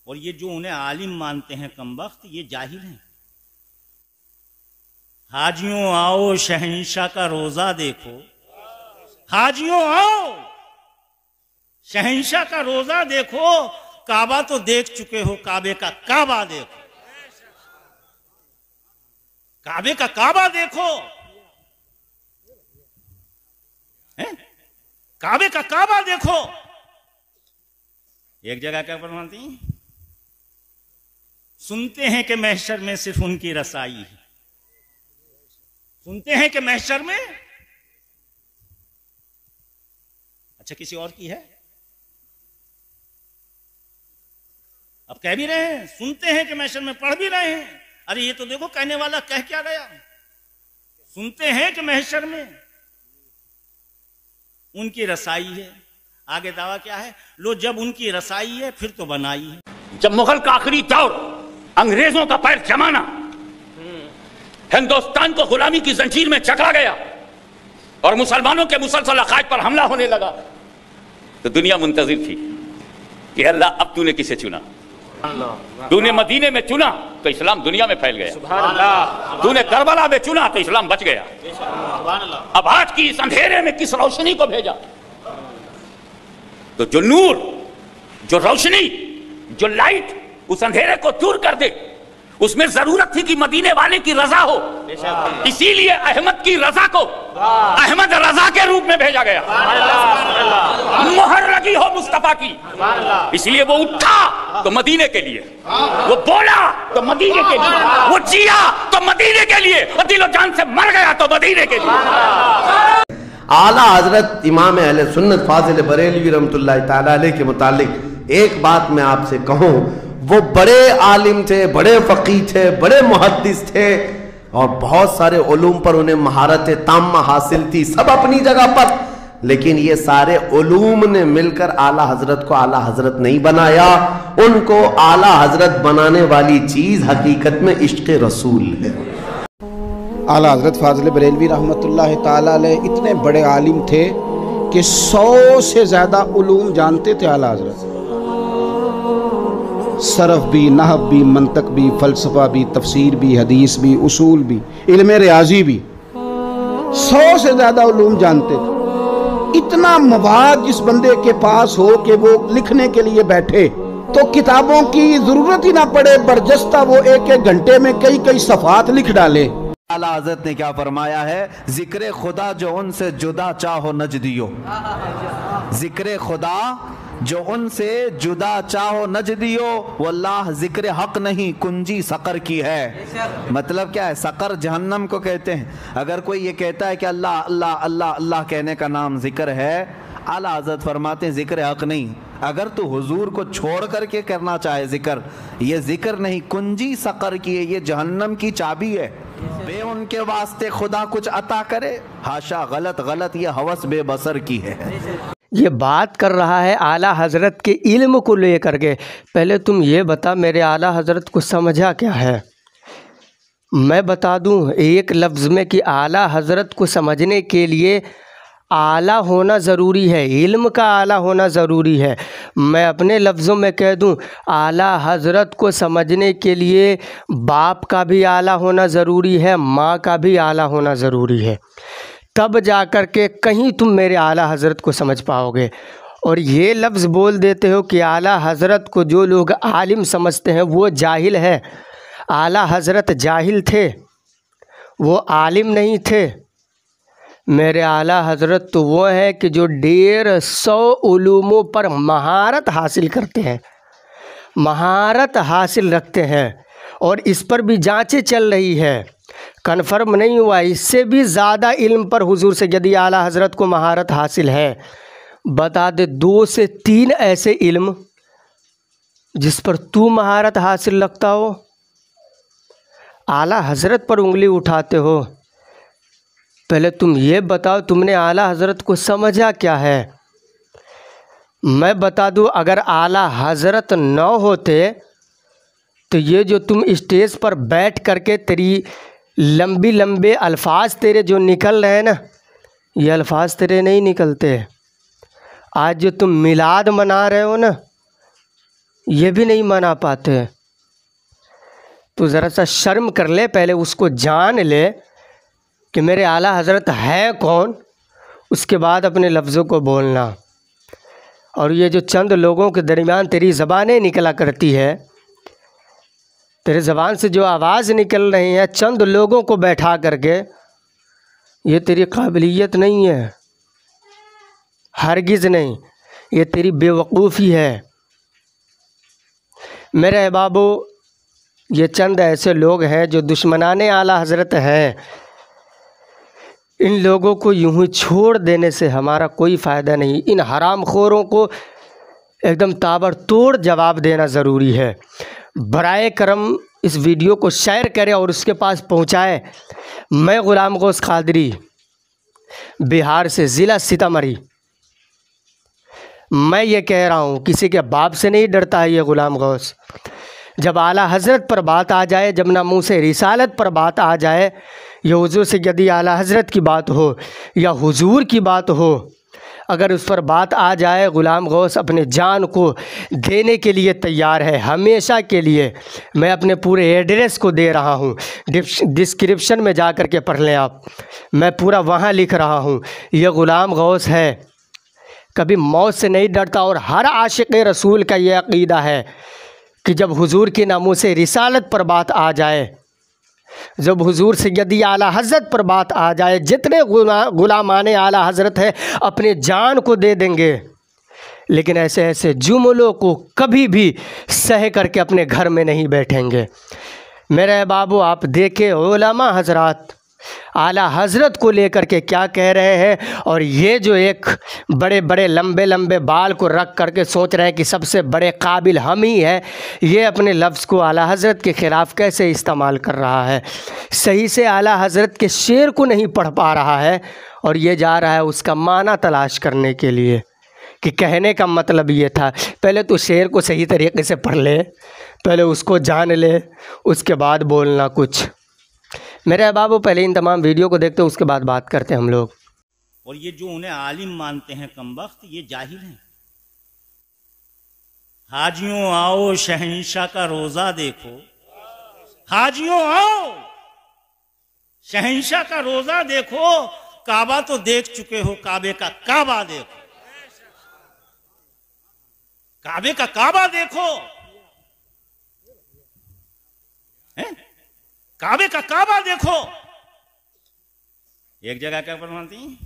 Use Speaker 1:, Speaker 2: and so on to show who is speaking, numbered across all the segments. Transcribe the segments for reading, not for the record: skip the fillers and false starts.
Speaker 1: और ये जो उन्हें आलिम मानते हैं कमबख्त, ये जाहिल हैं। हाजियों आओ शहंशाह का रोजा देखो, हाजियों आओ शहंशाह का रोजा देखो, काबा तो देख चुके हो, काबे का काबा देखो, काबे का काबा देखो, है? काबे का काबा देखो। एक जगह क्या फरमाती हैं, सुनते हैं कि महशर में सिर्फ उनकी रसाई है, सुनते हैं कि महशर में, अच्छा किसी और की है, अब कह भी रहे हैं, सुनते हैं कि महशर में, पढ़ भी रहे हैं। अरे ये तो देखो कहने वाला कह क्या गया, सुनते हैं कि महशर में उनकी रसाई है। आगे दावा क्या है, लो जब उनकी रसाई है फिर तो बनाई है।
Speaker 2: जब मुगल का आखिरी दौर, अंग्रेजों का पैर जमाना हिंदुस्तान को गुलामी की जंजीर में जकड़ा गया और मुसलमानों के मुसलसल अकायद पर हमला होने लगा, तो दुनिया मुंतजिर थी कि अल्लाह अब तूने किसे चुना। तूने मदीने में चुना तो इस्लाम दुनिया में फैल गया, तूने करबला में चुना तो इस्लाम बच गया। अब आज की इस अंधेरे में किस रोशनी को भेजा, तो जो नूर, जो रोशनी, जो लाइट उस अंधेरे को दूर कर दे, उसमें जरूरत थी कि मदीने वाले की रजा हो। इसीलिए अहमद की रजा को अहमद रजा के रूप में भेजा गया, मोहर लगी हो मुस्तफा की। इसलिए वो उठा तो मदीने के लिए, वो बोला तो मदीने के लिए, वो जिया तो मदीने के लिए, और दिलो जान से मर गया तो मदीने के लिए।
Speaker 3: आला हजरत इमाम अहले सुन्नत फाजिल बरेलवी रहमतुल्लाह ताला अलैह के मुतालिक एक बात मैं आपसे कहूं, वो बड़े आलिम थे, बड़े फ़क़ीह थे, बड़े मुहद्दिस थे और बहुत सारे उलूम पर उन्हें महारत ताम्मा हासिल थी, सब अपनी जगह पर। लेकिन ये सारे उलूम ने मिलकर आला हजरत को आला हजरत नहीं बनाया। उनको आला हजरत बनाने वाली चीज हकीकत में इश्क़ रसूल है।
Speaker 4: आला हजरत फाजिल बरेलवी रहमतुल्लाह ताला अलैह इतने बड़े आलिम थे कि 100 से ज़्यादा उलूम जानते थे आला हजरत। सरफ भी, नहब भी, मंतक भी, फ़लसफ़ा भी, तफसीर भी, हदीस भी, उसूल भी, इल्म रियाजी भी, 100 से ज़्यादा उलूम जानते थे। इतना मवाद जिस बंदे के पास हो कि वो लिखने के लिए बैठे तो किताबों की ज़रूरत ही ना पड़े, बरजस्ता वो एक एक घंटे में कई कई सफ़ात लिख डाले।
Speaker 3: आला हज़रत ने क्या फरमाया है, जिक्र खुदा जो उनसे जुदा चाहो नजदियो, जिक्र खुदा जो उनसे जुदा चाहो नजदियो, वल्लाह जिक्र हक नहीं कुंजी सकर की है। मतलब क्या है, सकर जहन्नम को कहते हैं। अगर कोई ये कहता है कि अल्लाह अल्लाह अल्लाह अल्लाह कहने का नाम जिक्र है, आला हज़रत फरमाते हैं जिक्र हक नहीं। अगर तू हुजूर को छोड़ करके करना चाहे जिक्र, ये जिक्र नहीं, कुंजी सकर की है, ये जहन्नम की चाबी है। बे उनके वास्ते खुदा कुछ अता करे, हाशा, गलत गलत, ये हवस बेबसर की है।
Speaker 5: ये बात कर रहा है आला हज़रत के इल्म को लेकर के। पहले तुम ये बता, मेरे आला हज़रत को समझा क्या है? मैं बता दूं एक लफ्ज़ में कि आला हज़रत को समझने के लिए आला होना ज़रूरी है, इल्म का आला होना ज़रूरी है। मैं अपने लफ्ज़ों में कह दूं, आला हज़रत को समझने के लिए बाप का भी आला होना ज़रूरी है, माँ का भी आला होना ज़रूरी है। तब जा कर के कहीं तुम मेरे आला हज़रत को समझ पाओगे। और ये लफ्ज़ बोल देते हो कि आला हज़रत को जो लोग आलिम समझते हैं वो जाहिल है। आला हज़रत जाहिल थे, वो आलिम नहीं थे। मेरे आला हज़रत तो वो हैं कि जो 150 उलूमों पर महारत हासिल करते हैं, महारत हासिल रखते हैं, और इस पर भी जांचें चल रही है, कन्फर्म नहीं हुआ। इससे भी ज़्यादा इल्म पर हुजूर से यदि आला हज़रत को महारत हासिल है, बता दे 2 से 3 ऐसे इल्म जिस पर तू महारत हासिल रखता हो। आला हज़रत पर उंगली उठाते हो। पहले तुम ये बताओ, तुमने आला हज़रत को समझा क्या है? मैं बता दूं, अगर आला हज़रत न होते तो ये जो तुम स्टेज पर बैठ करके तेरी लंबी लंबे अल्फाज तेरे जो निकल रहे हैं ना, ये अल्फाज तेरे नहीं निकलते। आज जो तुम मिलाद मना रहे हो ना, ये भी नहीं मना पाते। तो ज़रा सा शर्म कर ले, पहले उसको जान ले कि मेरे आला हज़रत है कौन, उसके बाद अपने लफ्ज़ों को बोलना। और ये जो चंद लोगों के दरमियान तेरी ज़बानें निकला करती है, तेरे ज़बान से जो आवाज़ निकल रही है चंद लोगों को बैठा करके, ये तेरी काबिलियत नहीं है, हरगिज़ नहीं, ये तेरी बेवकूफ़ी है। मेरे अहबाबो, ये चंद ऐसे लोग हैं जो दुश्मनाने आला हज़रत हैं। इन लोगों को यूं ही छोड़ देने से हमारा कोई फ़ायदा नहीं। इन हरामखोरों को एकदम ताबड़तोड़ जवाब देना ज़रूरी है। बराए करम इस वीडियो को शेयर करें और उसके पास पहुंचाएं। मैं ग़ुलाम गौस क़ादरी, बिहार से, ज़िला सीतामढ़ी। मैं ये कह रहा हूँ, किसी के बाप से नहीं डरता है ये ग़ुलाम गौस। जब आला हज़रत पर बात आ जाए, जब नामूसे रिसालत पर बात आ जाए, या हुज़ूर सैयदी आला हज़रत की बात हो या हुज़ूर की बात हो, अगर उस पर बात आ जाए, ग़ुलाम गौस अपने जान को देने के लिए तैयार है, हमेशा के लिए। मैं अपने पूरे एड्रेस को दे रहा हूँ, डिस्क्रिप्शन में जा कर के पढ़ लें आप, मैं पूरा वहाँ लिख रहा हूँ। ये ग़ुलाम गौस है, कभी मौत से नहीं डरता। और हर आशिक़ रसूल का ये अक़ीदा है कि जब हुज़ूर की नामूसे रिसालत पर बात आ जाए, जब हुज़ूर सैयदी आला हज़रत पर बात आ जाए, जितने ग़ुलामाने आला हज़रत है अपने जान को दे देंगे। लेकिन ऐसे ऐसे जुमलों को कभी भी सह करके अपने घर में नहीं बैठेंगे। मेरे बाबू, आप देखें उलमा हज़रात आला हज़रत को लेकर के क्या कह रहे हैं। और ये जो एक बड़े बड़े लंबे लंबे बाल को रख करके सोच रहे हैं कि सबसे बड़े काबिल हम ही हैं, ये अपने लफ्ज़ को आला हज़रत के ख़िलाफ़ कैसे इस्तेमाल कर रहा है। सही से आला हज़रत के शेर को नहीं पढ़ पा रहा है और ये जा रहा है उसका माना तलाश करने के लिए कि कहने का मतलब ये था। पहले तो शेर को सही तरीके से पढ़ ले, पहले उसको जान ले, उसके बाद बोलना कुछ। मेरे बाबू, पहले इन तमाम वीडियो को देखते, उसके बाद बात करते हैं हम लोग।
Speaker 1: और ये जो उन्हें आलिम मानते हैं कमबख्त, ये जाहिल हैं। हाजियों आओ शहंशाह का रोजा देखो, हाजियों आओ शहंशाह का रोजा देखो। काबा तो देख चुके हो, काबे का काबा देखो, काबे का काबा देखो, है? काबे का काबा देखो। एक जगह क्या फरमाती हैं,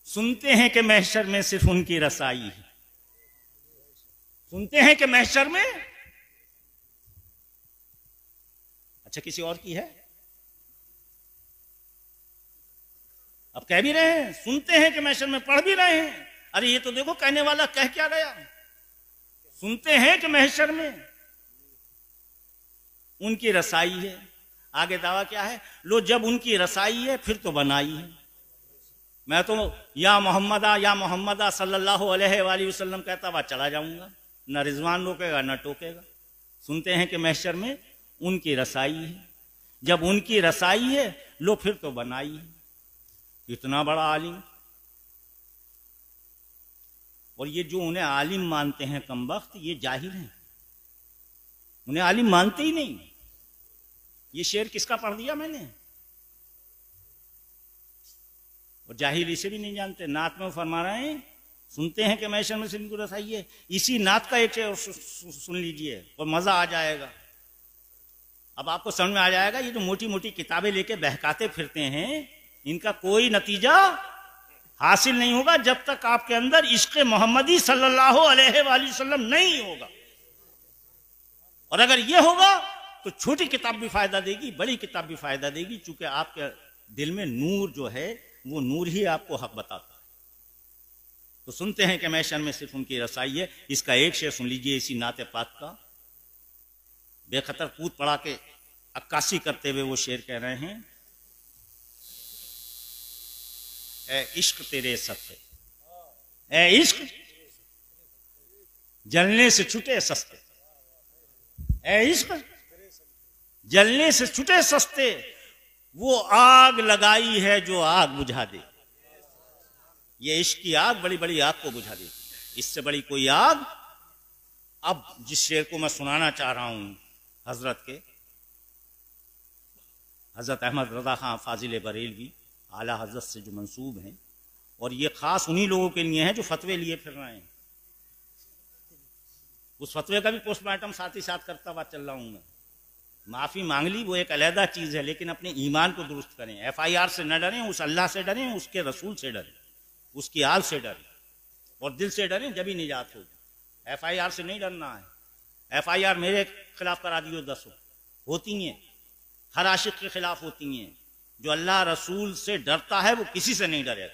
Speaker 1: सुनते हैं कि महशर में सिर्फ उनकी रसाई है, सुनते हैं कि महशर में, अच्छा किसी और की है। अब कह भी रहे हैं, सुनते हैं कि महशर में, पढ़ भी रहे हैं। अरे ये तो देखो कहने वाला कह क्या गया, सुनते हैं कि महशर में उनकी रसाई है। आगे दावा क्या है, लो जब उनकी रसाई है फिर तो बनाई है। मैं तो या मोहम्मदा सल्लल्लाहु अलैहि वसल्लम कहता हुआ चला जाऊंगा, न रिजवान रोकेगा न टोकेगा। सुनते हैं कि महशर में उनकी रसाई है, जब उनकी रसाई है लो फिर तो बनाई है। इतना बड़ा आलिम। और ये जो उन्हें आलिम मानते हैं कमबख्त, ये जाहिल हैं, उन्हें आलिम मानते ही नहीं। ये शेर किसका पढ़ दिया मैंने, और जाहिल इसे भी नहीं जानते। नात में फरमा रहे हैं, सुनते हैं कि महशर में सिर्फ रसाई है। इसी नात का एक शेर सुन लीजिए और मजा आ जाएगा। अब आपको समझ में आ जाएगा, ये जो मोटी मोटी किताबें लेके बहकाते फिरते हैं, इनका कोई नतीजा हासिल नहीं होगा जब तक आपके अंदर इश्क़ मोहम्मदी सल्लल्लाहु अलैहि वसल्लम नहीं होगा। और अगर ये होगा तो छोटी किताब भी फायदा देगी, बड़ी किताब भी फायदा देगी, चूंकि आपके दिल में नूर जो है वो नूर ही आपको हक बताता है। तो सुनते हैं कि महशर में सिर्फ उनकी रसाई है। इसका एक शेर सुन लीजिए इसी नाते पाक का। बेखतर कूद पड़ा के अक्कासी करते हुए वो शेर कह रहे हैं, ए इश्क तेरे सस्ते, ए इश्क जलने से छूटे सस्ते, ए इश्क जलने से छूटे सस्ते, वो आग लगाई है जो आग बुझा दे। ये इश्क की आग बड़ी बड़ी आग को बुझा देती है, इससे बड़ी कोई आग अब जिस शेर को मैं सुनाना चाह रहा हूं हजरत के, हजरत अहमद रज़ा खां फाजिल बरेलवी आला हजरत से जो मंसूब हैं, और ये खास उन्हीं लोगों के लिए है जो फतवे लिए फिर रहे हैं। उस फतवे का भी पोस्टमार्टम साथ ही साथ करता हुआ चल रहा हूं मैं। माफ़ी मांग ली वो एक अलहदा चीज़ है, लेकिन अपने ईमान को दुरुस्त करें। FIR से न डरें, उस अल्लाह से डरें, उसके रसूल से डरें, उसकी आल से डरें और दिल से डरें, जब ही निजात होगी। FIR से नहीं डरना है। FIR मेरे खिलाफ करा दियो 10 होती हैं, हर आशिक के खिलाफ होती हैं। जो अल्लाह रसूल से डरता है वो किसी से नहीं डरेगा।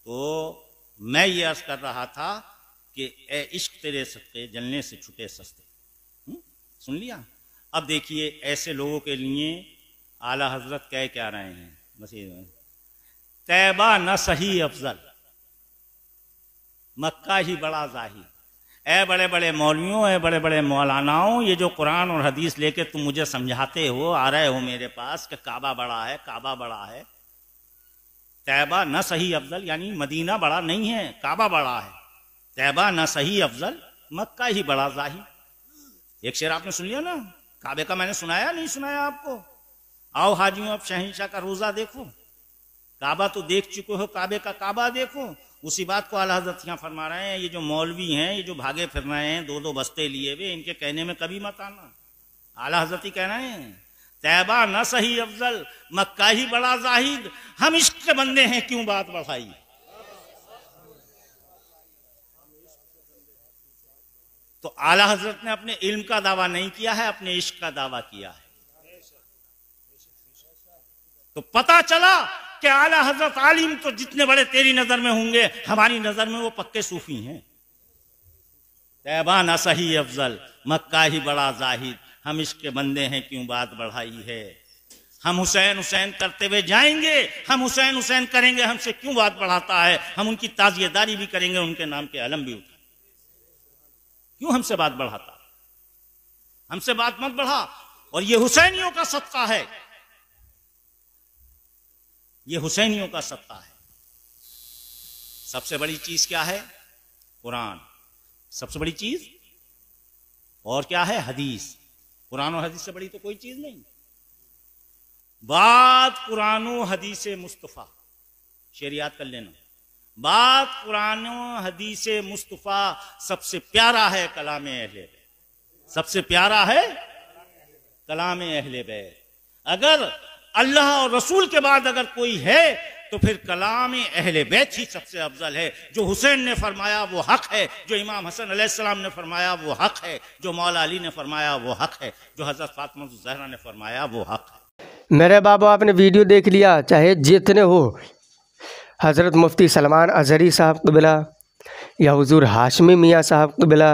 Speaker 1: तो मैं ये अर्ज कर रहा था कि ए इश्क तेरे सदके जलने से छुटे सस्ते। सुन लिया। अब देखिए ऐसे लोगों के लिए आला हजरत कह क्या रहे हैं मसीह में, तैबा न सही अफजल मक्का ही बड़ा जाहिर। ए बड़े बड़े मौलवियों, ए बड़े बड़े मौलानाओं, ये जो कुरान और हदीस लेके तुम मुझे समझाते हो, आ रहे हो मेरे पास कि काबा बड़ा है, काबा बड़ा है। तैबा न सही अफजल यानी मदीना बड़ा नहीं है, काबा बड़ा है। तैबा न सही अफजल मक्का ही बड़ा जाहिर। एक शेर आपने सुन लिया ना, काबे का मैंने सुनाया नहीं सुनाया आपको? आओ हाजियों अब शहंशाह का रोजा देखो, काबा तो देख चुके हो, काबे का काबा देखो। उसी बात को आला हज़रत यहाँ फरमा रहे हैं। ये जो मौलवी हैं, ये जो भागे फिर रहे हैं 2-2 बस्ते लिए हुए, इनके कहने में कभी मत आना। आला हज़रत ही कह रहे हैं तैबा न सही अफजल मक्का ही बड़ा जाहिद। हम इश्क के बंदे हैं, क्यों बात बढ़ाई। तो आला हजरत ने अपने इल्म का दावा नहीं किया है, अपने इश्क का दावा किया है। तो पता चला कि आला हजरत आलिम तो जितने बड़े तेरी नजर में होंगे, हमारी नजर में वो पक्के सूफी हैं। तैबा न सही अफजल मक्का ही बड़ा जाहिद। हम इश्क के बंदे हैं, क्यों बात बढ़ाई है। हम हुसैन हुसैन करते हुए जाएंगे, हम हुसैन हुसैन करेंगे, हमसे क्यों बात बढ़ाता है। हम उनकी ताजियेदारी भी करेंगे, उनके नाम के अलम भी उठाएंगे, क्यों हमसे बात बढ़ाता। हमसे बात मत बढ़ा। और ये हुसैनियों का सदका है, ये हुसैनियों का सदका है। सबसे बड़ी चीज क्या है? कुरान। सबसे बड़ी चीज और क्या है? हदीस। कुरान और हदीस से बड़ी तो कोई चीज नहीं। बात कुरान और हदीस मुस्तफा, शेर याद कर लेना। बात कुरान और हदीस मुस्तफा सबसे प्यारा है कलाम अहले बैत। सबसे प्यारा है कलाम अहले बैत। अगर अल्लाह और रसूल के बाद अगर कोई है तो फिर कलाम अहले बैत ही सबसे अफजल है। जो हुसैन ने फरमाया वो हक है, जो इमाम हसन अलैहिस्सलाम ने फरमाया वो हक है, जो मौला अली ने फरमाया वो हक है, जो हजरत फातिमा ज़हरा ने फरमाया वो हक है।
Speaker 5: मेरे बाबा आपने वीडियो देख लिया, चाहे जितने हो, हज़रत मुफ्ती सलमान अज़हरी साहब क़िबला या हुज़ूर हाशमी मियाँ साहब क़िबला,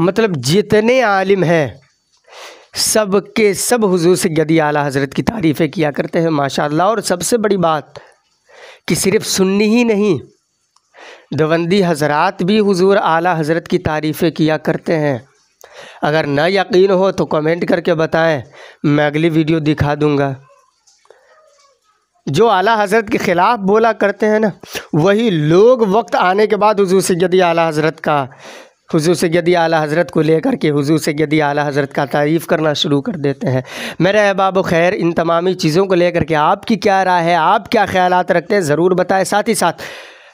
Speaker 5: मतलब जितने आलिम हैं सब के सब हुज़ूर सैयदी आला हज़रत की तारीफ़ें किया करते हैं माशाअल्लाह। और सबसे बड़ी बात कि सिर्फ़ सुन्नी ही नहीं, दवंदी हज़रात भी हुज़ूर आला हज़रत की तारीफ़ें किया करते हैं। अगर न यकीन हो तो कमेंट करके बताएं, मैं अगली वीडियो दिखा दूंगा। जो आला हज़रत के ख़िलाफ़ बोला करते हैं ना, वही लोग वक्त आने के बाद हुज़ूर सैयदी आला हज़रत का, हुज़ूर सैयदी आला हज़रत को लेकर के हुज़ूर सैयदी आला हज़रत का तारीफ़ करना शुरू कर देते हैं। मेरे अहबाब खैर, इन तमामी चीज़ों को लेकर के आपकी क्या राय है, आप क्या ख्यालात रखते हैं, ज़रूर बताएं। साथ ही साथ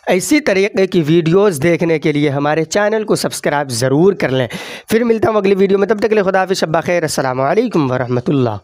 Speaker 5: इसी तरीके की वीडियोस देखने के लिए हमारे चैनल को सब्सक्राइब ज़रूर कर लें। फिर मिलता हूँ अगली वीडियो में, तब तक के लिए खुदा हाफ़िज़, शब्बा खैर, अस्सलामु अलैकुम वरहमतुल्लाह।